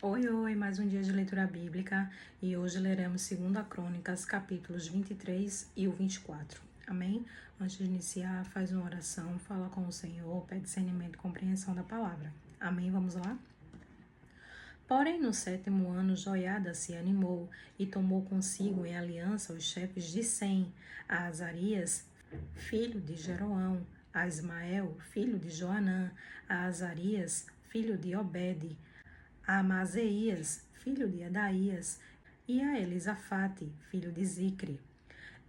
Oi, mais um dia de leitura bíblica e hoje leremos 2 Crônicas, capítulos 23 e o 24. Amém? Antes de iniciar, faz uma oração, fala com o Senhor, pede discernimento e compreensão da palavra. Amém? Vamos lá? Porém, no 7º ano, Joiada se animou e tomou consigo em aliança os chefes de Sem, a Azarias, filho de Jeroão, a Ismael, filho de Joanã, a Azarias, filho de Obede, a Amazeías, filho de Adaías, e a Elisafate, filho de Zicre.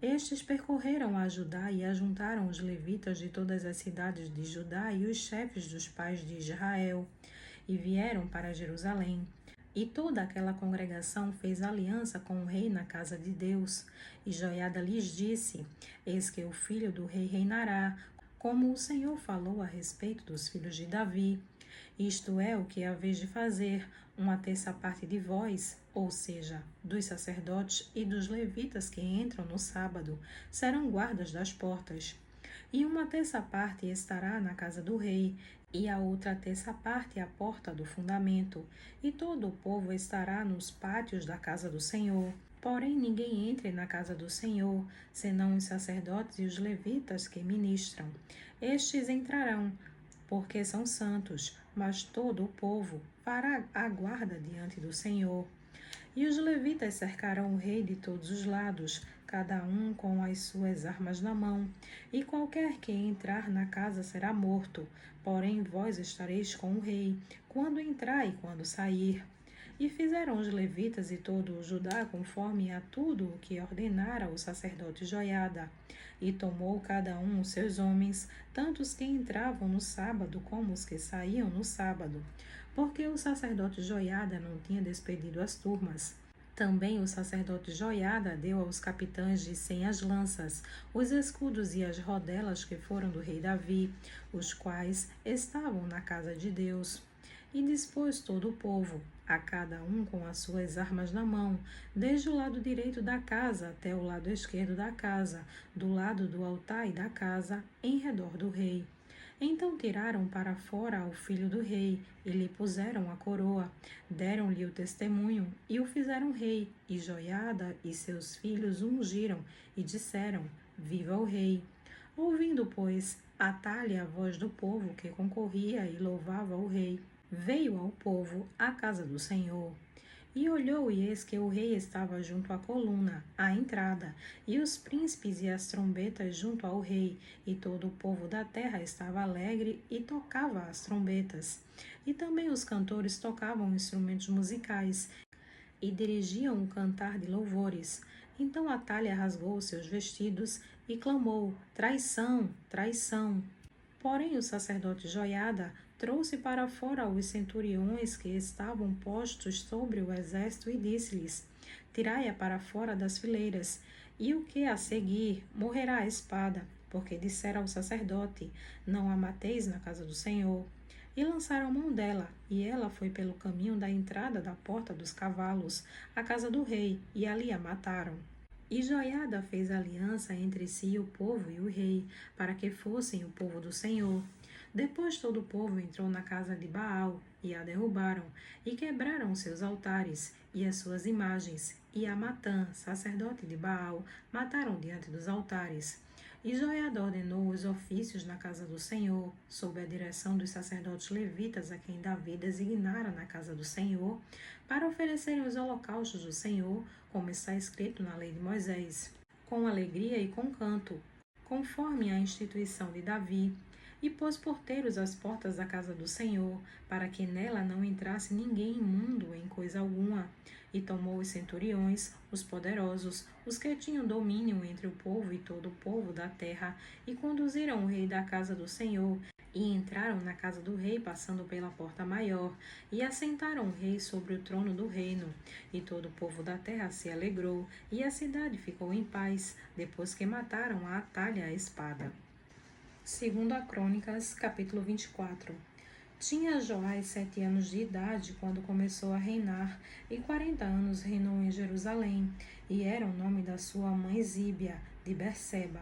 Estes percorreram a Judá e ajuntaram os levitas de todas as cidades de Judá e os chefes dos pais de Israel, e vieram para Jerusalém. E toda aquela congregação fez aliança com o rei na casa de Deus. E Joiada lhes disse: Eis que o filho do rei reinará, como o Senhor falou a respeito dos filhos de Davi. Isto é o que haveis de fazer: uma terça parte de vós, ou seja, dos sacerdotes e dos levitas que entram no sábado, serão guardas das portas. E uma terça parte estará na casa do rei, e a outra terça parte à porta do fundamento, e todo o povo estará nos pátios da casa do Senhor. Porém, ninguém entre na casa do Senhor, senão os sacerdotes e os levitas que ministram. Estes entrarão, porque são santos, mas todo o povo fará a guarda diante do Senhor. E os levitas cercarão o rei de todos os lados, cada um com as suas armas na mão, e qualquer que entrar na casa será morto. Porém vós estareis com o rei, quando entrar e quando sair. E fizeram os levitas e todo o Judá conforme a tudo o que ordenara o sacerdote Joiada. E tomou cada um os seus homens, tanto os que entravam no sábado como os que saíam no sábado, porque o sacerdote Joiada não tinha despedido as turmas. Também o sacerdote Joiada deu aos capitães de 100 as lanças, os escudos e as rodelas que foram do rei Davi, os quais estavam na casa de Deus. E dispôs todo o povo, a cada um com as suas armas na mão, desde o lado direito da casa até o lado esquerdo da casa, do lado do altar e da casa, em redor do rei. Então tiraram para fora o filho do rei, e lhe puseram a coroa, deram-lhe o testemunho, e o fizeram rei, e Joiada e seus filhos o ungiram, e disseram: Viva o rei! Ouvindo, pois, Atalha a voz do povo que concorria e louvava o rei, veio ao povo à casa do Senhor. E olhou, e eis que o rei estava junto à coluna, à entrada, e os príncipes e as trombetas junto ao rei, e todo o povo da terra estava alegre e tocava as trombetas. E também os cantores tocavam instrumentos musicais e dirigiam um cantar de louvores. Então Atalha rasgou seus vestidos e clamou: Traição, traição! Porém o sacerdote Joiada trouxe para fora os centuriões que estavam postos sobre o exército e disse-lhes: Tirai-a para fora das fileiras, e o que a seguir morrerá a espada, porque dissera ao sacerdote: Não a mateis na casa do Senhor. E lançaram mão dela, e ela foi pelo caminho da entrada da porta dos cavalos, à casa do rei, e ali a mataram. E Joiada fez aliança entre si o povo e o rei, para que fossem o povo do Senhor. Depois todo o povo entrou na casa de Baal, e a derrubaram, e quebraram seus altares, e as suas imagens, e a Matã, sacerdote de Baal, mataram diante dos altares. E Joiada ordenou os ofícios na casa do Senhor, sob a direção dos sacerdotes levitas a quem Davi designara na casa do Senhor, para oferecerem os holocaustos do Senhor, como está escrito na lei de Moisés, com alegria e com canto, conforme a instituição de Davi, e pôs porteiros às portas da casa do Senhor, para que nela não entrasse ninguém imundo em coisa alguma. E tomou os centuriões, os poderosos, os que tinham domínio entre o povo e todo o povo da terra, e conduziram o rei da casa do Senhor, e entraram na casa do rei, passando pela porta maior, e assentaram o rei sobre o trono do reino. E todo o povo da terra se alegrou, e a cidade ficou em paz, depois que mataram a Atalha a espada. 2 Crônicas, capítulo 24. Tinha Joás 7 anos de idade quando começou a reinar, e 40 anos reinou em Jerusalém, e era o nome da sua mãe Zíbia, de Berseba.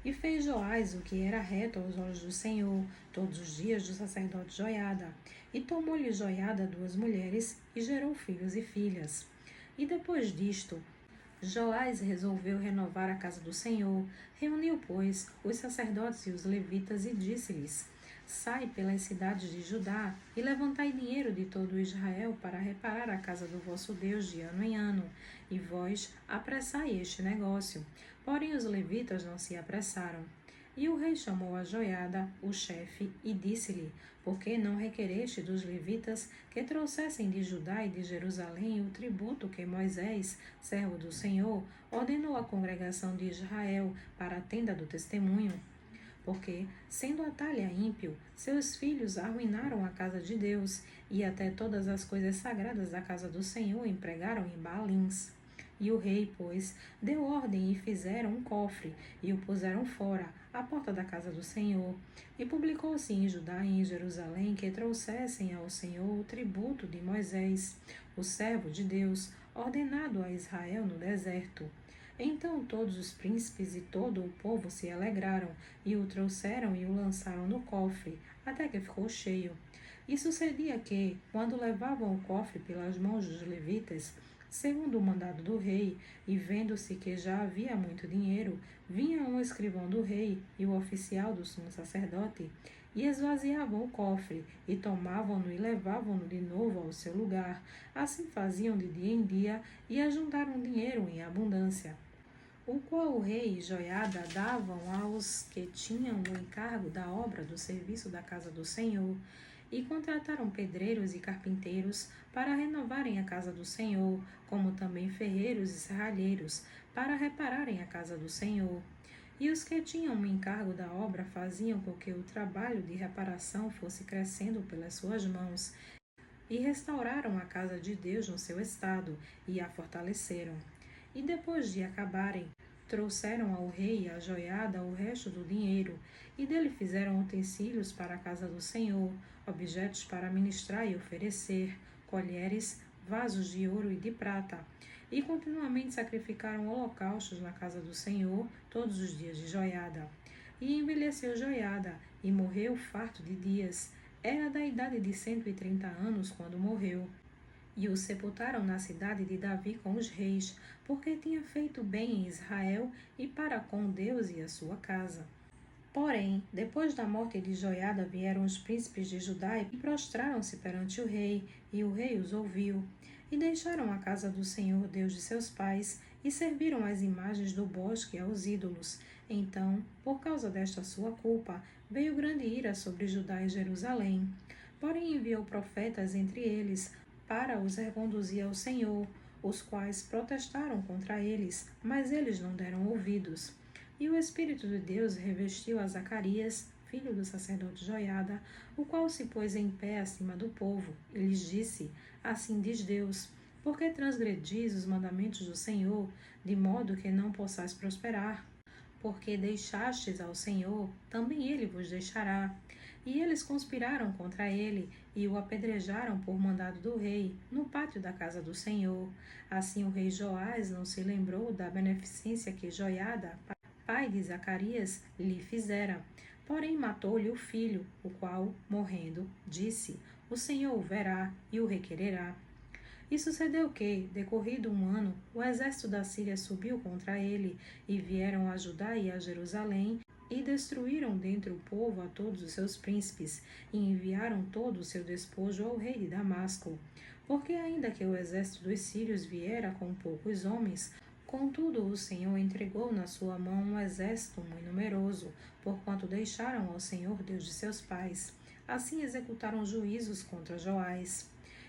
E fez Joás o que era reto aos olhos do Senhor, todos os dias do sacerdote Joiada. E tomou-lhe Joiada 2 mulheres, e gerou filhos e filhas. E depois disto, Joás resolveu renovar a casa do Senhor. Reuniu, pois, os sacerdotes e os levitas e disse-lhes: Sai pelas cidades de Judá e levantai dinheiro de todo Israel para reparar a casa do vosso Deus de ano em ano, e vós apressai este negócio. Porém os levitas não se apressaram. E o rei chamou a Joiada, o chefe, e disse-lhe: Por que não requereste dos levitas que trouxessem de Judá e de Jerusalém o tributo que Moisés, servo do Senhor, ordenou à congregação de Israel para a tenda do testemunho? Porque, sendo Atalha ímpio, seus filhos arruinaram a casa de Deus, e até todas as coisas sagradas da casa do Senhor empregaram em Baalins. E o rei, pois, deu ordem e fizeram um cofre, e o puseram fora, à porta da casa do Senhor. E publicou-se em Judá e em Jerusalém que trouxessem ao Senhor o tributo de Moisés, o servo de Deus, ordenado a Israel no deserto. Então todos os príncipes e todo o povo se alegraram, e o trouxeram e o lançaram no cofre, até que ficou cheio. E sucedia que, quando levavam o cofre pelas mãos dos levitas, segundo o mandado do rei, e vendo-se que já havia muito dinheiro, vinha um escrivão do rei e o oficial do sumo sacerdote, e esvaziavam o cofre, e tomavam-no e levavam-no de novo ao seu lugar. Assim faziam de dia em dia, e ajuntaram dinheiro em abundância, o qual o rei e Joiada davam aos que tinham o encargo da obra do serviço da casa do Senhor, e contrataram pedreiros e carpinteiros para renovarem a casa do Senhor, como também ferreiros e serralheiros para repararem a casa do Senhor. E os que tinham o encargo da obra faziam com que o trabalho de reparação fosse crescendo pelas suas mãos, e restauraram a casa de Deus no seu estado, e a fortaleceram. E depois de acabarem, trouxeram ao rei a Joiada o resto do dinheiro, e dele fizeram utensílios para a casa do Senhor, objetos para ministrar e oferecer, colheres, vasos de ouro e de prata. E continuamente sacrificaram holocaustos na casa do Senhor todos os dias de Joiada. E envelheceu Joiada, e morreu farto de dias. Era da idade de 130 anos quando morreu. E o sepultaram na cidade de Davi com os reis, porque tinha feito bem em Israel e para com Deus e a sua casa. Porém, depois da morte de Joiada vieram os príncipes de Judá e prostraram-se perante o rei, e o rei os ouviu. E deixaram a casa do Senhor Deus de seus pais, e serviram as imagens do bosque e aos ídolos. Então, por causa desta sua culpa, veio grande ira sobre Judá e Jerusalém. Porém enviou profetas entre eles, para os reconduzir ao Senhor, os quais protestaram contra eles, mas eles não deram ouvidos. E o Espírito de Deus revestiu a Zacarias, filho do sacerdote Joiada, o qual se pôs em pé acima do povo, e lhes disse: Assim diz Deus, por que transgredis os mandamentos do Senhor, de modo que não possais prosperar? Porque deixastes ao Senhor, também ele vos deixará. E eles conspiraram contra ele, e o apedrejaram por mandado do rei, no pátio da casa do Senhor. Assim o rei Joás não se lembrou da beneficência que Joiada, pai de Zacarias, lhe fizera. Porém matou-lhe o filho, o qual, morrendo, disse: O Senhor o verá e o requererá. E sucedeu que, decorrido um ano, o exército da Síria subiu contra ele, e vieram a Judá e a Jerusalém, e destruíram dentre o povo a todos os seus príncipes, e enviaram todo o seu despojo ao rei de Damasco. Porque ainda que o exército dos sírios viera com poucos homens, contudo o Senhor entregou na sua mão um exército muito numeroso, porquanto deixaram ao Senhor Deus de seus pais. Assim executaram juízos contra Joás.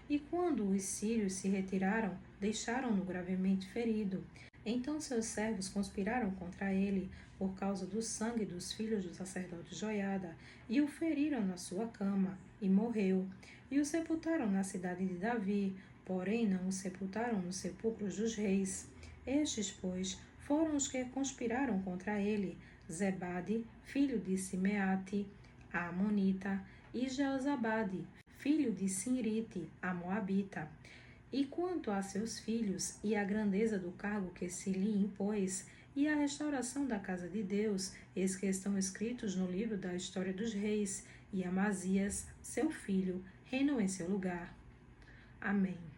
E quando os sírios se retiraram, deixaram-no gravemente ferido. Então seus servos conspiraram contra ele, por causa do sangue dos filhos do sacerdote Joiada, e o feriram na sua cama, e morreu. E o sepultaram na cidade de Davi, porém não o sepultaram nos sepulcros dos reis. Estes, pois, foram os que conspiraram contra ele: Zebade, filho de Simeate, a Amonita, e Jeozabade, filho de Sinrite, a Moabita. E quanto a seus filhos, e a grandeza do cargo que se lhe impôs, e a restauração da casa de Deus, eis que estão escritos no livro da história dos reis, e Amazias, seu filho, reinou em seu lugar. Amém.